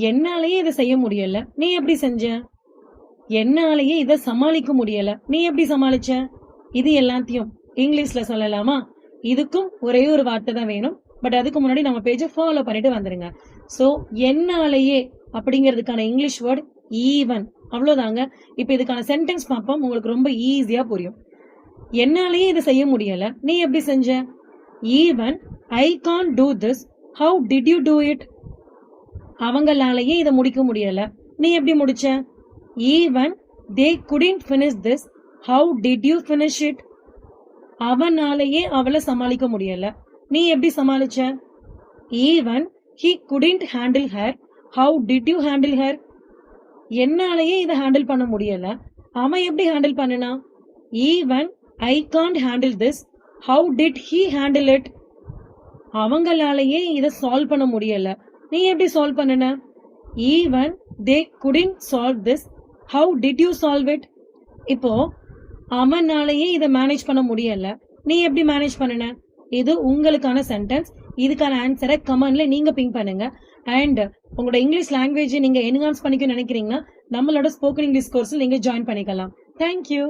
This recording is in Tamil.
என்னாலயே இதை செய்ய முடியல, நீ எப்படி செஞ்ச? என்னாலயே இதை சமாளிக்க முடியல, நீ எப்படி சமாளிச்ச? இது எல்லாத்தையும் இங்கிலீஷ்ல சொல்லலாமா? இதுக்கும் ஒரே ஒரு வார்த்தை தான் வேணும். பட் அதுக்கு முன்னாடி நம்ம பேஜை ஃபாலோ பண்ணிட்டு வந்துருங்க. சோ என்னாலயே அப்படிங்கிறதுக்கான இங்கிலீஷ் வேர்ட் ஈவன். அவ்வளவுதாங்க. இப்ப இதுக்கான சென்டென்ஸ் பார்ப்போம், உங்களுக்கு ரொம்ப ஈஸியா புரியும். என்னாலயே இதை செய்ய முடியல, நீ எப்படி செஞ்ச? Even I can't do this, how did you do it? அவங்களாலேயே இதை முடிக்க முடியல, நீ எப்படி முடிச்ச? Even they couldn't finish this, how did you finish it? அவனாலேயே அவளை சமாளிக்க முடியல, நீ எப்படி சமாளிச்ச? Even he couldn't handle her, how did you handle her? என்னாலேயே இதை ஹேண்டில் பண்ண முடியல, அவன் எப்படி ஹேண்டில் பண்ணனா? Even I can't handle this, how did he handle it? அவங்களாலேயே இதை சால்வ் பண்ண முடியல, நீ எப்படி சால்வ் பண்ணன? Even they couldn't solve this, how did you solve it? இப்போ அவனாலேயே இதை மேனேஜ் பண்ண முடியல, நீ எப்படி மேனேஜ் பண்ணன? இது உங்களுக்கான சென்டென்ஸ். இதுக்கான ஆன்சரை கமெண்ட்ல நீங்க பிங் பண்ணுங்க. அண்ட் உங்களோட இங்கிலீஷ் லாங்குவேஜ் நீங்க என்ஹான்ஸ் பண்ணிக்க நினைக்கிறீங்கன்னா நம்மளோட ஸ்போக்கன் இங்கிலீஷ் கோர்ஸில் நீங்க ஜாயின் பண்ணிக்கலாம். தேங்க்யூ.